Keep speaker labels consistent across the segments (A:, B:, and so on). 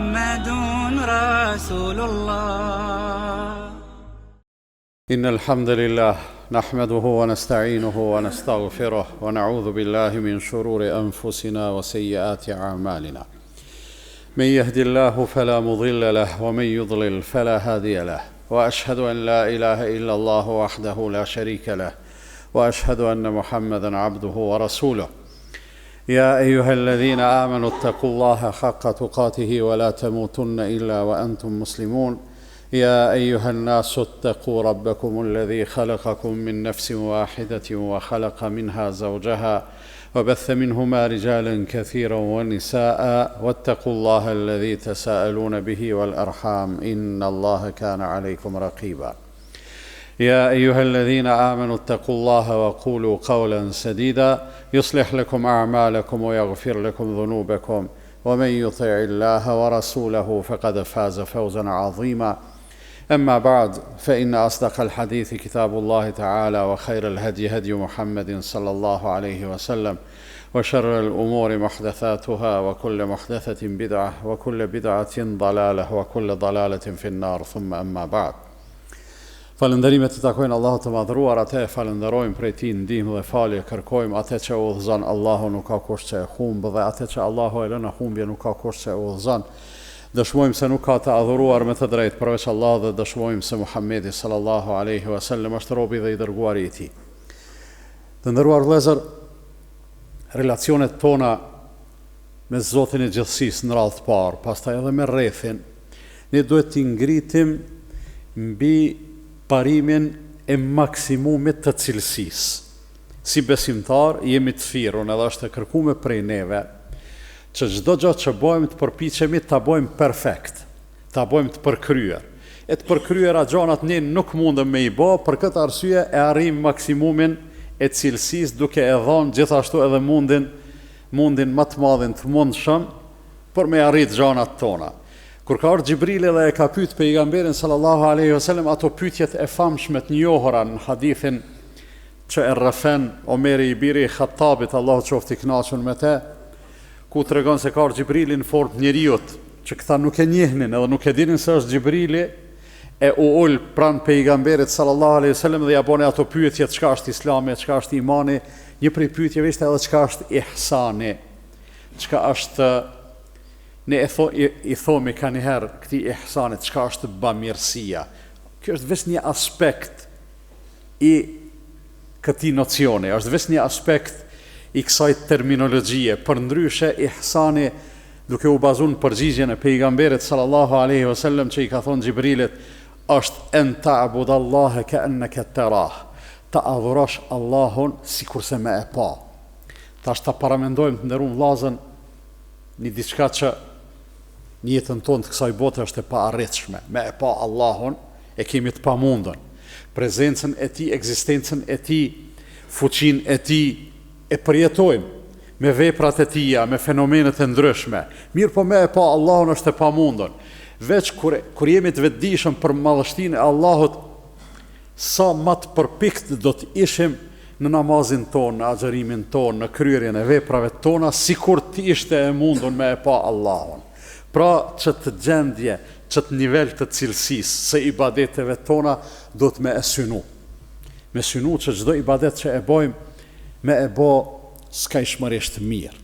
A: محمد رسول الله.
B: إن الحمد لله نحمده ونستعينه ونستغفره ونعوذ بالله من شرور أنفسنا وسيئات أعمالنا. من يهد الله فلا مضل له ومن يضلل فلا هادي له، وأشهد أن لا إله إلا الله وحده لا شريك له، وأشهد أن محمدا عبده ورسوله. يا أيها الذين آمنوا اتقوا الله حق تقاته ولا تموتن إلا وأنتم مسلمون. يا أيها الناس اتقوا ربكم الذي خلقكم من نفس واحدة وخلق منها زوجها وبث منهما رجالا كثيرا ونساء، واتقوا الله الذي تساءلون به والأرحام إن الله كان عليكم رقيبا. يا أيها الذين آمنوا اتقوا الله وقولوا قولا سديدا يصلح لكم أعمالكم ويغفر لكم ذنوبكم، ومن يطع الله ورسوله فقد فاز فوزا عظيما. أما بعد، فإن أصدق الحديث كتاب الله تعالى، وخير الهدي هدي محمد صلى الله عليه وسلم، وشر الأمور محدثاتها، وكل محدثة بدعة، وكل بدعة ضلالة، وكل ضلالة في النار. ثم أما بعد. Falënderimet të takojnë Allahut të madhruar, atë e falenderojmë prej tij ndihmë dhe falje kërkojmë, atë që udhëzon Allahu nuk ka kush që e humb, dhe atë që Allahu e lën në humbje nuk ka kush që e udhëzon. Dëshmojmë se nuk ka të adhuruar me të drejtë përveç Allahut dhe dëshmojmë se Muhamedi sallallahu alaihi wasallam është robi dhe i dërguari i tij. Të nderuar vëllezër, relacionet tona me Zotin e gjithësisë në radhë të parë, pastaj edhe me rrethin, ne duhet t'i ngritim mbi parimin e maksimumit të cilësisë. Si besimtar jemi të thirrur, edhe është e kërkuar prej neve që çdo gjë që bëjmë të përpiqemi ta bëjmë perfekt, ta bëjmë të përkryer. E të përkryera gjanat ne nuk mundem me i bë, për këtë arsye e arrim maksimumin e cilësisë duke e dhënë gjithashtu edhe mundin më të madhin të mundshëm për me arrit gjanat tona. Kur ka ardhur Xhibrili dhe e ka pyet pejgamberin sallallahu alaihi wasallam ato pyetjet e famshme të njohura në hadithin që e rrëfen Omeri i biri i Khattabit, Allahu qoftë i kënaqur me të, ku tregon se ka ardhur Xhibrili në formë njeriut, që këta nuk e njehnin edhe nuk e dinin se është Xhibrili, e u ul pranë pejgamberit sallallahu alaihi wasallam dhe ja bën ato pyetje, çka është Islami, çka është imani, një prej pyetjeve ishte edhe çka është ihsani, çka është ne i thomi ka njëherë këti ihsanit, çka është bamirësia. Kjo është vetëm një aspekt i këtij nocioni, është vetëm një aspekt i kësaj terminologjie. Përndryshe ihsani, duke u bazuar në përgjigjen e pejgamberit sallallahu alaihi wasallam që i ka thonë Xhibrilit, është en ta'budallaha ka'annaka tarah, ta adhurosh Allahun sikurse me e pa. Tash ta paramendojmë të nderuar vllazën një diçka që në jetën tonë të kësaj bote është e paarritshme. Me e pa Allahun e kemi të pamundën. Prezencën e tij, ekzistencën e tij, fuqinë e tij e përjetojmë me veprat e tija, me fenomenet e ndryshme. Mirë po me e pa Allahun është e pamundën. Veç kur jemi të vetëdijshëm për madhështinë e Allahut, sa më të përpikt do të ishim në namazin tonë, në agjërimin tonë, në kryerjen e veprave tona, sikur të ishte e mundur me e pa Allahun. Pra që të gjendje, që të nivel të cilësisë se ibadeteve tona do të me e synu. Me synu që çdo ibadet që e bojmë me e bo skajshmërisht mirë.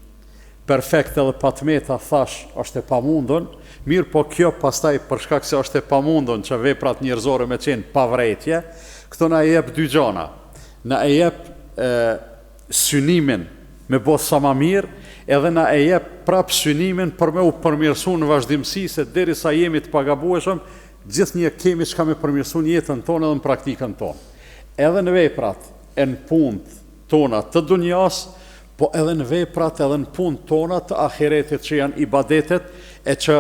B: Perfekt edhe patmeta thash është e pamundun, mirë po kjo pastaj për shkak se është e pamundun që veprat njerëzore me qenë pavrejtje, këto na e jep dy gjana. Na e jep synimin me bo sa ma mirë, edhe na e jep prap synimin për me u përmirësu në vazhdimsi, se derisa jemi të pagabueshëm, gjithnjë kemi çka me përmirësu në jetën tonë edhe në praktikën tonë. Edhe në veprat e në punët tona të dunjas, po edhe në veprat edhe në punët tona të ahiretit që janë ibadetet, e që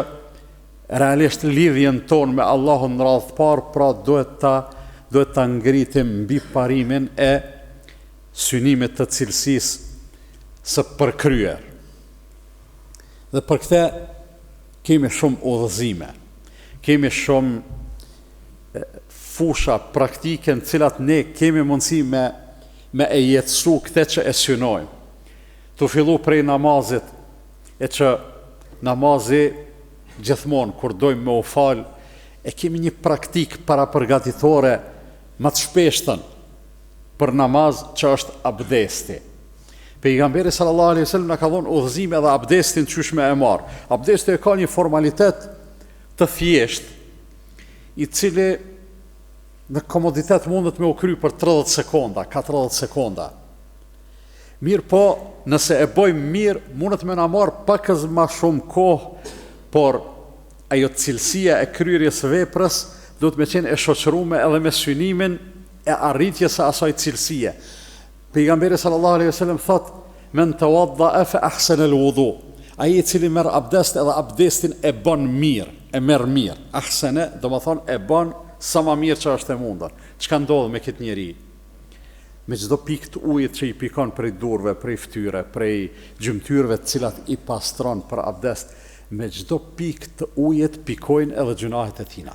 B: realisht lidhjen tonë me Allahun në radhë të parë, pra duhet ta ngritim mbi parimin e synimit të cilësisë së përkryer. Dhe për këtë kemi shumë udhëzime, kemi shumë fusha praktike në cilat ne kemi mundësi me e jetësu këtë që e synojmë. Të fillu prej namazit, e që namazi gjithmonë kur dojmë me u fal, e kemi një praktik para përgatitore më të shpeshtën për namaz që është abdesti. Pejgamberi sallallahu alaihi wasallam na ka dhënë udhëzim edhe abdestin çysh me e marr. Abdesti ka një formalitet të thjeshtë, i cili në komoditet mundet me u kry për 30 sekonda, 40 sekonda. Mirë po, nëse e bojmë mirë, mundet me na marr pak më shumë kohë, por ajo cilësia e kryerjes së veprës duhet me qenë e shoqëruar edhe me synimin e arritjes së asaj cilësie. Pejgamberi sallallahu alaihi wasallam thot: "Men tawadda fa ahsana al-wudu." Ai i cili merr abdest edhe abdestin e bën mirë, e merr mirë. Ahsana, do të thonë e bën sa më mirë që është e mundur. Çka ndodh me këtë njeri? Me çdo pikë të ujit që i pikon prej durve, prej fytyre, prej gjymtyrëve të cilat i pastron për abdest, me çdo pikë të ujit pikojnë edhe gjunahet e tina.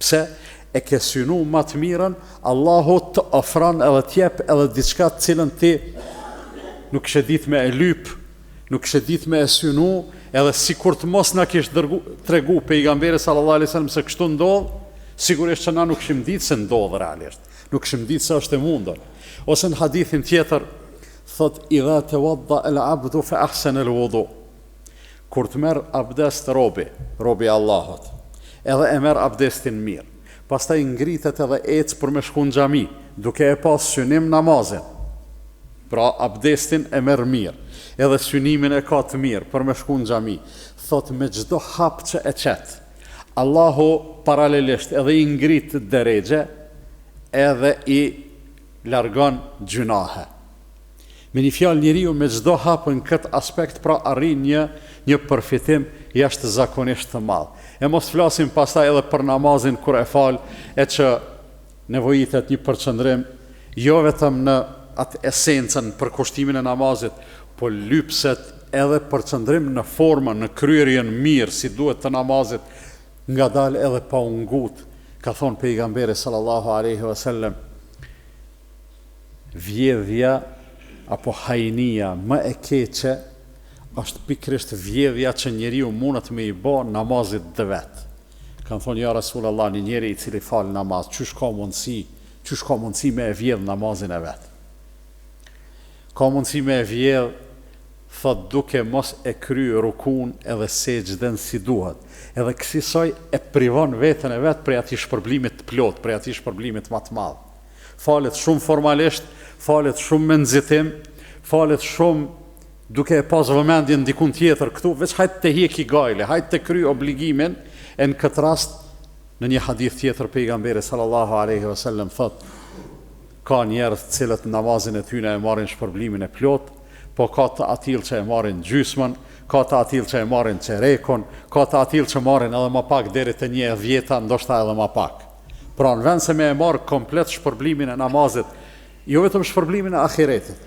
B: Pse? E ke synu më të mirën, Allahu të ofron edhe t'jep edhe diçka të cilën ti nuk she dit me e lyp, nuk she dit me e synu, edhe sikur të mos na kish tregu pejgamberi sallallahu alaihi wasallam se kështu ndodh, sigurisht që na nuk shim dit se ndodh realisht, nuk shim dit se është e mundur. Ose në hadithin tjetër thot: "Idha tawadda al-'abdu fa ahsana al-wudu." Kur të merr abdest robi i Allahut, edhe e merr abdestin mirë, pastaj ngritet edhe ecë për me shku në xhami, duke e pas synim namazin. Pra abdestin e merr mirë, edhe synimin e ka të mirë për me shku në xhami. Thot me çdo hap që e qet, Allahu paralelisht edhe i ngrit derexhe, edhe i largon gjunahe. Me një fjalë, njeriu me çdo hap në këtë aspekt pra arrin një përfitim jashtëzakonisht të madh. E mos flasim pastaj edhe për namazin kur e fal, e që nevojitet një përqëndrim jo vetëm në atë esencën për kushtimin e namazit, po lypset edhe përqëndrim në formën, në kryerjen mirë si duhet të namazit, ngadalë edhe pa u ngut. Ka thonë pejgamberi sallallahu alaihi wasallam: "Vjedhja apo hajnia më e keqe është pikrisht vjedhja që njeriu mundet me i bë namazit dhe vetë." Kanë thonë: "Ja Rasulullah, një njeri i cili fal namaz, çysh ka mundësi me e vjedh namazin e vet?" Ka mundësi me e vjedh, thot, duke mos e kry rukun edhe sejdën si duhet. Edhe kësaj e privon veten e vet prej atij shpërblimit të plot, prej atij shpërblimit më të madh. Falet shumë formalisht, falet shumë me nxitim, falet shumë duke e pas vëmendjen dikun tjetër këtu, veç hajt të hjeki gajle, hajt të kry obligimin. E në këtë rast, në një hadith tjetër pejgamberi sallallahu alaihi wasallam thot: "Ka njerëz të cilët namazin e tyre e marrin shpërblimin e plot, po ka të atill që e marrin gjysmën, ka të atill që e marrin çerekun, ka të atill që marrin edhe më pak deri te 1/10, ndoshta edhe më pak." Pra në vend se me e marr komplet shpërblimin e namazit, jo vetëm shpërblimin e ahiretit,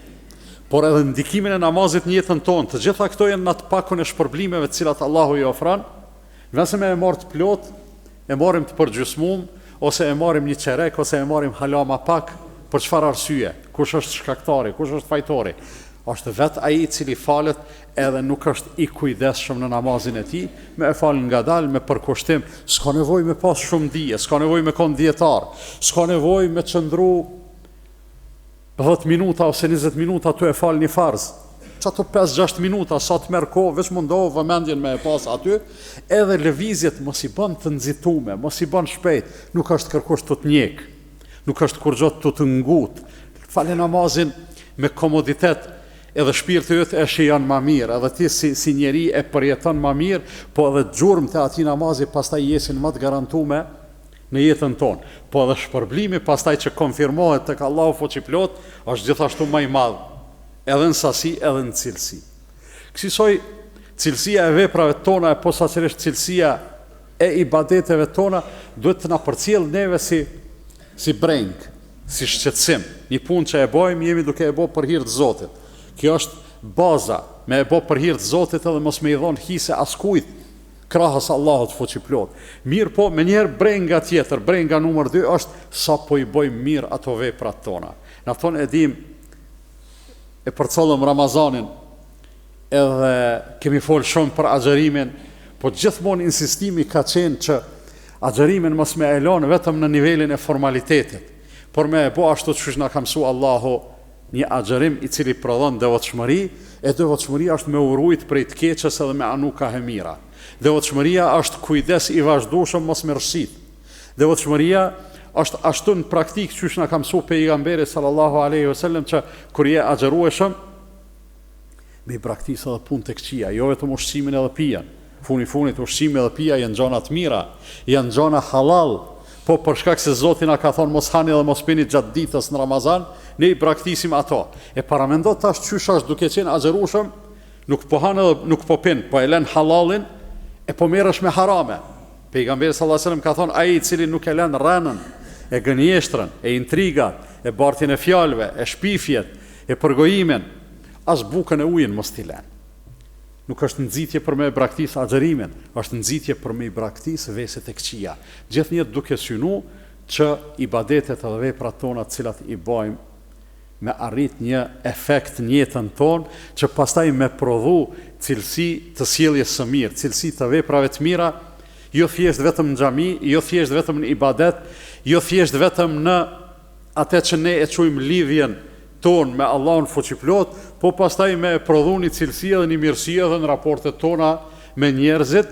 B: por edhe ndikimin e namazit në jetën tonë, të gjitha këto janë në të pakun e shpërblimeve të cilat Allahu i ofron. Nëse me e marr të plot, e marrim të përgjysmum, ose e marrim një çerek, ose e marrim hala më pak, për çfarë arsye? Kush është shkaktari, kush është fajtori? Është vetë ai i cili falet edhe nuk është i kujdesshëm në namazin e tij, me e fal ngadalë, me përkushtim, s'ka nevojë me pas shumë dije, s'ka nevojë me kon dietar, s'ka nevojë me çndru 10 minuta ose 20 minuta tu e fal një farz. Çato 5-6 minuta sa të merr kohë, veç mundohu vëmendjen me e pas aty, edhe lëvizjet mos i bën të nxitume, mos i bën shpejt, nuk është kërkush të njek, nuk është kurrë të ngut. Falë namazin me komoditet, edhe shpirti yt e shijon më mirë, edhe ti si njeri e përjeton më mirë, po edhe gjurmë të atij namazi pastaj jesin më të garantuar në jetën tonë. Po edhe shpërblimi pastaj që konfirmohet tek Allahu fuqiplot është gjithashtu më i madh, edhe në sasi edhe në cilësi. Kësaj cilësia e veprave tona e posaçërisht cilësia e ibadeteve tona duhet të na përcjell neve si breng, si shqetësim. Një punë që e bëjmë, jemi duke e bë për hir të Zotit. Kjo është baza, me e bë për hir të Zotit edhe mos me i dhon hise askujt krahas Allahut fuqiplot. Mirë po, me njerë brenga tjetër, brenga numër 2 është sa po i bëjmë mirë ato veprat tona. Në thonë edhim, e përcollëm Ramazanin, edhe kemi folë shumë për agjerimin, po gjithmonë insistimi ka qenë që agjërimin mos me e lënë vetëm në nivelin e formalitetit, por me e bo ashtu që na ka mësuar Allahu, një agjërim i cili prodhon devotshmëri, e devotshmëria është me urujt prej të keqes edhe me anu ka e mira. Devotshmëria është kujdes i vazhdueshëm mos me rësit. Devotshmëria është ashtu në praktik që na ka mësuar pejgamberi sallallahu alaihi wasallam që kur je agjërueshëm me i praktisë edhe punë të këqija, jo vetëm ushqimin edhe pijen. Funit ushqimi edhe pija janë gjona të mira, janë gjona halal, po për shkak se Zoti na ka thonë mos hani dhe mos pini gjatë ditës në Ramazan, ne i praktisim ato. E paramendo tash qysh është duke qenë agjërueshëm, nuk po han edhe nuk po pin, po e lën halalin e po merresh me harame. Pejgamberi sallallahu alajhi wasallam ka thonë ai i cili nuk e lën rënën, e gënjeshtrën, e intrigat, e bartjen e fjalëve, e shpifjet, e përgojimin, as bukën e ujin mos t'i lën. Nuk është nxitje për me braktis agjërimin, është nxitje për me braktis veset e këqija. Gjithnjëherë duke synu që ibadetet edhe veprat tona të cilat i bëjmë me arrit një efekt në jetën tonë, që pastaj me prodhu cilësi të sjelljes së mirë, cilësi të veprave të mira, jo thjesht vetëm në xhami, jo thjesht vetëm në ibadet, jo thjesht vetëm në atë që ne e quajmë lidhjen tonë me Allahun fuqiplot, po pastaj me prodhu një cilësi dhe një mirësi edhe në raportet tona me njerëzit,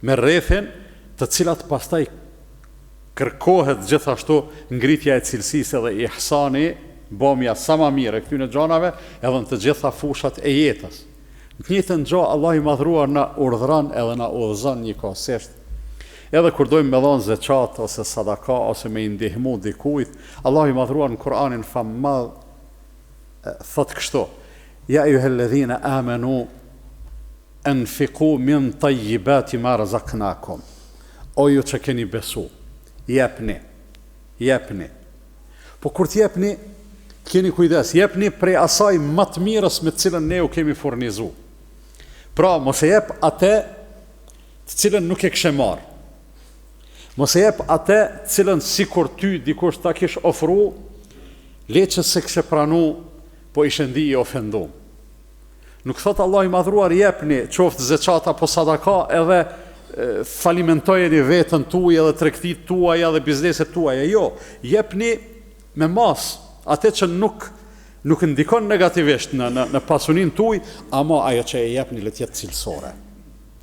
B: me rrethin, të cilat pastaj kërkohet gjithashtu ngritja e cilësisë edhe ihsani, bëmja sa më mirë këtyre gjanave, edhe në të gjitha fushat e jetës. Në të njëjtën gjë Allah i madhruar na urdhëron edhe na udhëzon njëkohësisht. Edhe kur dojmë me dhënë zeqat ose sadaka ose me i ndihmu dikujt, Allah i madhruar në Kur'anin famadh thot kështu: Ja ayyuhalladhina amanu anfiqu min tayyibati ma razaqnakum. O ju që keni besu, jepni. Po kur t'jepni, keni kujdes, jepni prej asaj më të mirës me të cilën ne u kemi furnizu. Pra, mos e jep atë të cilën nuk e kishe marr. Mos e jep atë të cilën sikur ty dikush ta kish ofru, leçë se kishe pranu, po ishe ndi i ofendum. Nuk thot Allah i madhruar jepni qoftë zeqat apo sadaka edhe falimentojeni vetën tuaj edhe tregtit tuaj edhe bizneset tuaja. Jo, jepni me mas, atë që nuk ndikon negativisht në pasunin tuaj, ama ajo që e jepni le tjetë cilësore,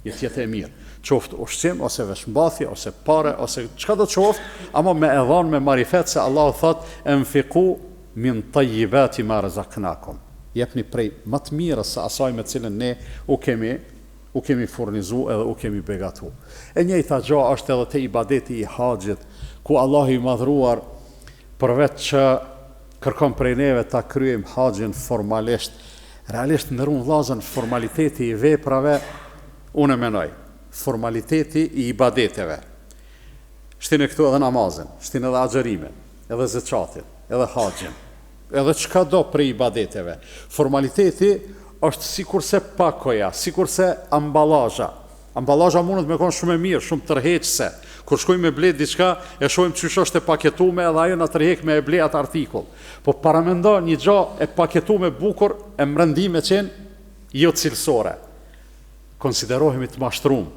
B: le tjetë e mirë. Qoftë ushqim, ose veshmbathje, ose pare, ose çka do qoftë, ama me edhan me marifet se Allah thot enfiku min tayyibati ma razaqnakum. Jepni prej më të mirës së asaj me cilën ne u kemi furnizu edhe u kemi begatu. E njëjta gjë është edhe te ibadeti i haxhit, ku Allah i madhruar përveç që kërkon prej neve ta kryejm haxhin formalisht, realisht ndërun vllazën formaliteti i veprave, unë menoj, formaliteti i ibadeteve. Shtin e këtu edhe namazin, shtin edhe agjërimin, edhe zeqatin, edhe haxhin, edhe çka do prej ibadeteve. Formaliteti është sikurse pakoja, sikurse ambalazha. Ambalazha mundet me qenë shumë e mirë, shumë tërheqëse. Kur shkojmë me ble diçka, e shohim çysh është e paketuar edhe ajo na tërheq me e ble atë artikull. Po paramendo një gjë e paketuar bukur, e mrëndime qenë jo cilësore. Konsiderohemi të mashtruar.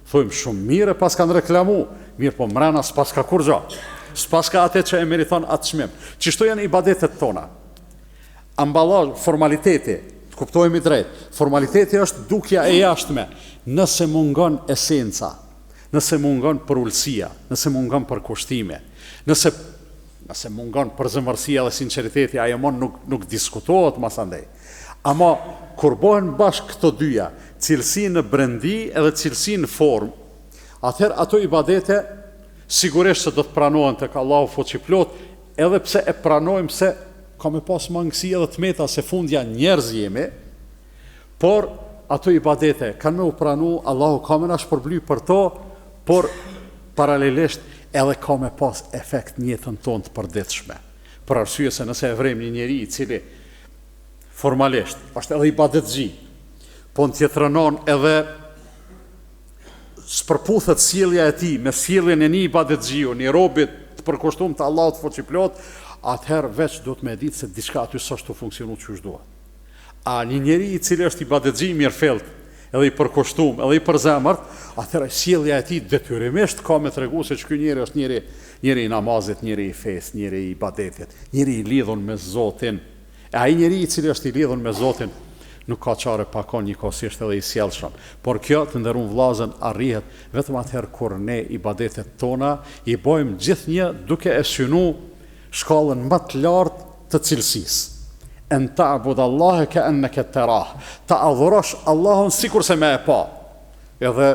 B: Thojmë shumë mirë pas kanë reklamu, mirë po mrena s'pas ka kur gjë. S'pas ka atë që e meriton atë çmim. Çishto janë ibadetet tona. Amballazh, formaliteti, të kuptojmë drejt. Formaliteti është dukja e jashtme, nëse mungon esenca, nëse mungon përullësia, nëse mungon përkushtime, nëse mungon përzemërsia dhe sinqeriteti, ajo nuk diskutohet mas andej. Ama kur bëhen bashkë këto dyja, cilësi në brendi edhe cilësi në formë, atëherë ato ibadete sigurisht se do të pranohen tek Allahu fuqiplot, edhe pse e pranojmë se ka me pas mangësi edhe të meta se fundja njerëz jemi, por ato ibadete kanë me u pranu, Allahu ka me na shpërbly për to, por paralelisht edhe ka me pas efekt në jetën tonë të përditshme. Për arsye se nëse e vrem një njeri i cili formalisht është edhe ibadetxhi, po në tjetërënon edhe spërputhet sjellja e tij me sjelljen e një ibadetxhiu, një robit të përkushtuar të Allahut fuqiplot, atëherë veç do të më ditë se diçka aty s'është të funksionu çu duhet. A një njeri i cili është ibadetxhi mirëfillt, edhe i përkushtuar, edhe i përzemërt, atëherë sjellja e tij detyrimisht ka me tregu se ky njeri është njeri i namazit, njeri i fesë, njeri i ibadetit, njeri i lidhur me Zotin. E ai njeri i cili është i lidhur me Zotin nuk ka çare pa qenë njëkohësisht edhe i sjellshëm. Por kjo, të nderuar vëllezër, arrihet vetëm atëherë kur ne ibadetet tona i bëjmë gjithnjë duke e synuar shkallën më të lartë të cilësisë. En ta'bud Allahe ka annaka tarah. Ta adhurosh Allahun sikur se me e pa. Edhe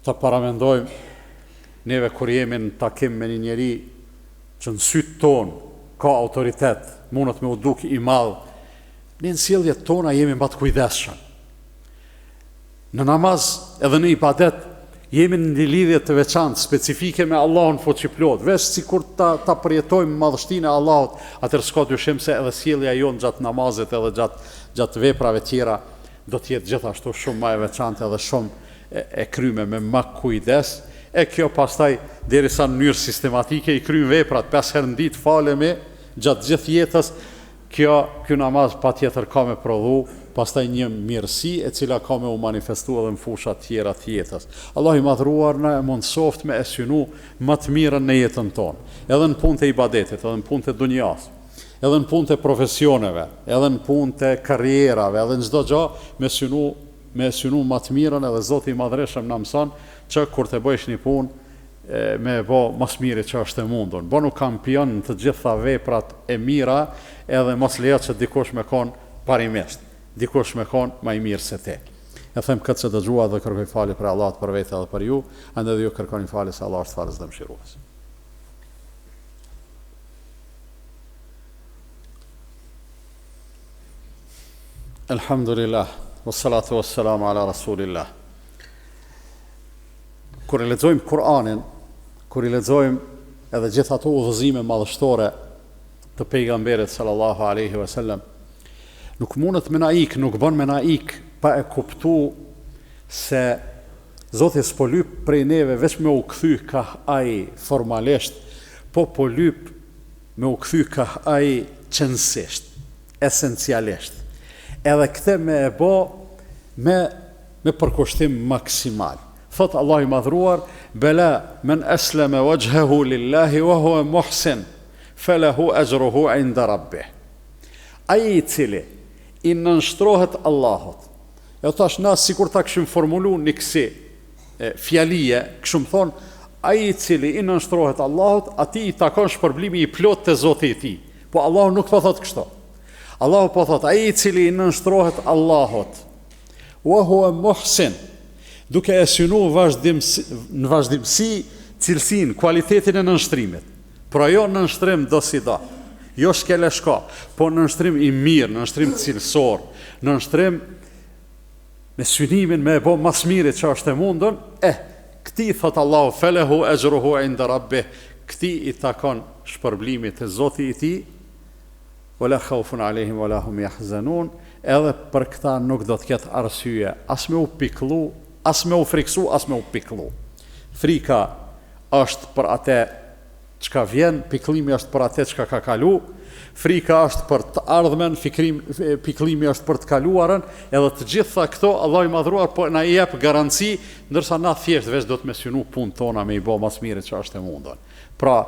B: të paramendojmë neve kur jemi në takim me një njeri që në sytë ton ka autoritet, mundet me u duk i madh, ne në sjelljet tona jemi më të kujdesshëm. Në namaz edhe në ibadet jemi në një lidhje të veçantë, specifike me Allahun fuqiplot, veç sikur ta përjetojmë madhështinë e Allahut, atëherë s'ka dyshim se edhe sjellja jonë gjatë namazit edhe gjatë veprave tjera do të jetë gjithashtu shumë më e veçantë edhe shumë e kryme me më kujdes. E kjo pastaj derisa në mënyrë sistematike i kryjmë veprat 5 herë në ditë falemi gjatë gjithë jetës, ky namaz patjetër ka me prodhu pastaj një mirësi e cila ka me u manifestu edhe në fushat tjera të jetës. Allah i madhruar na e mundsoft me e synu më të mirën në jetën tonë, edhe në punët e ibadetit, edhe në punët e dunjas, edhe në punët e profesioneve, edhe në punët e karrierave, edhe në çdo gjë me synu më të mirën, edhe Zoti i Madhreshëm na mëson që kur të bësh një punë me bë më së miri që është e mundur. Bënu kampion në të gjitha veprat e mira, edhe mos lejo që dikush me kon parimisht, dikush me kon më i mirë se ti. E them këtë që dëgjua dhe kërkoj falje për Allahut për vete edhe për ju, ande dhe ju kërkoni falje se Allah është falës dhe mëshirues. Elhamdulillah, wassalatu wassalamu ala rasulillah. Kur i lexojmë Kur'anin, kur i lexojmë edhe gjithë ato udhëzime madhështore të pejgamberit sallallahu alaihi wasallam, nuk mundet me na ik, nuk bën me na ik pa e kuptu se Zoti s'po lyp prej neve veç me u kthy ka ai formalisht, po lyp me u kthy ka ai qënsisht, esencialisht. Edhe këtë me e bë me përkushtim maksimal. Thot Allah i madhruar, bela men aslama wajhahu lillahi wa huwa muhsin, falahu ajruhu inda rabbih. Ai i cili i nënshtrohet Allahut. E thash na sikur ta kishim formulu një kësi fjalie, kishim thon, ai i cili i nënshtrohet Allahut, atij i takon shpërblimi i plot te Zoti i tij. Po Allahu nuk po thot kështu. Allahu po thot, ai i cili i nënshtrohet Allahut, wa huwa muhsin, duke e synu në vazhdimsi cilësinë, kualitetin e nënshtrimit. Pra jo nënshtrim do si do, jo shkele shka, po nënshtrim i mirë, nënshtrim cilësor, nënshtrim me synimin me e bo mas miri që është e mundën, këti thot Allahu, felehu ajruhu inda rabbih, këti i takon shpërblimit e Zoti i tij, wala khawfun alehim wala hum yahzanun, edhe për këta nuk do të ketë arsye, as me u pikëllu, as me u friksu, as me u pikëllu. Frika është për atë çka vjen, pikëllimi është për atë çka ka kalu, frika është për të ardhmen, pikëllimi është për të kaluarën, edhe të gjitha këto Allah i madhruar po na i jep garanci, ndërsa na thjesht veç do të me synu punë tona me i bë mas miri që është e mundon. Pra,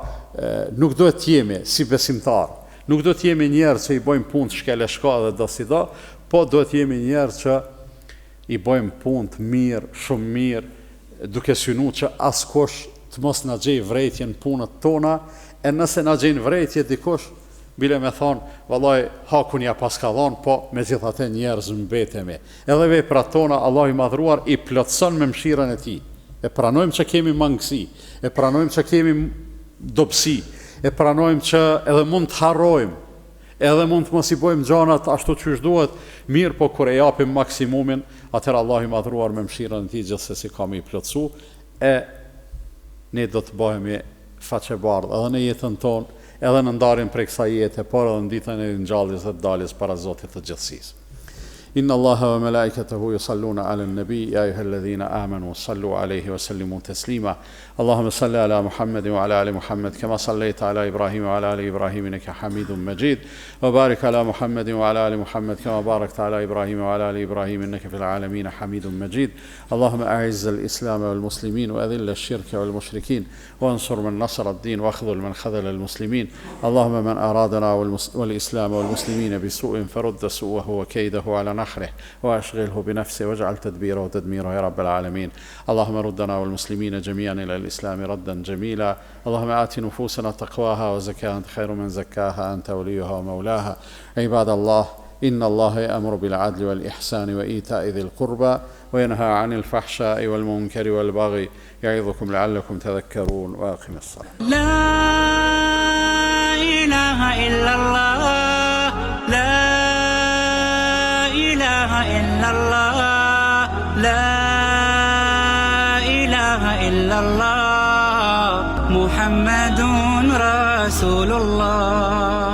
B: nuk do të jemi si besimtar, nuk do të jemi njerëz që i bëjmë punë shkele shka dhe do si do, po do të jemi njerëz që i bëjmë punë të mirë, shumë mirë, duke synu që askush të mos na gjej vrejtje në punët tona, e nëse na gjejnë vrejtje dikush, bile me thonë, vallai hakun ja pas ka dhonë, po me gjithate njerëz mbetemi. Edhe veprat tona, Allah i madhruar i plotson me mëshirën e tij. E pranojmë që kemi mangësi, e pranojmë që kemi dobësi, e pranojmë që edhe mund të harrojmë, edhe mund të mos i bëjmë gjanat ashtu që duhet, mirë po kur e japim maksimumin, atëherë Allah i madhruar me mëshirën e tij gjithsesi ka me i plotsu, e ne do të bëhemi faqebardh edhe në jetën tonë, edhe në ndarjen prej kësaj jete, por edhe në ditën e ngjalljes dhe të daljes para Zotit të gjithësisë. إن الله وملائكته يصلون على النبي يا أيها الذين آمنوا صلوا عليه وسلموا تسليما اللهم صل على محمد وعلى آل محمد كما صليت على إبراهيم وعلى آل إبراهيم إنك حميد مجيد وبارك على محمد وعلى آل محمد كما باركت على إبراهيم وعلى آل إبراهيم إنك في العالمين حميد مجيد اللهم أعز الإسلام والمسلمين وأذل الشرك والمشركين وانصر من نصر الدين واخذل من خذل المسلمين اللهم من أرادنا والإسلام والمسلمين بسوء فرد سوءه وكيده على نحره وأشغله بنفسه واجعل تدبيره وتدميره يا رب العالمين اللهم ردنا والمسلمين جميعا إلى الإسلام ردا جميلا اللهم آت نفوسنا تقواها وزكاها أنت خير من زكاها أنت وليها ومولاها عباد الله إن الله يأمر بالعدل والإحسان وإيتاء ذي القربى وينهى عن الفحشاء والمنكر والبغي يعظكم لعلكم تذكرون وأقم الصلاة
A: لا إله إلا الله لا إله إلا الله لا إله إلا الله محمد رسول الله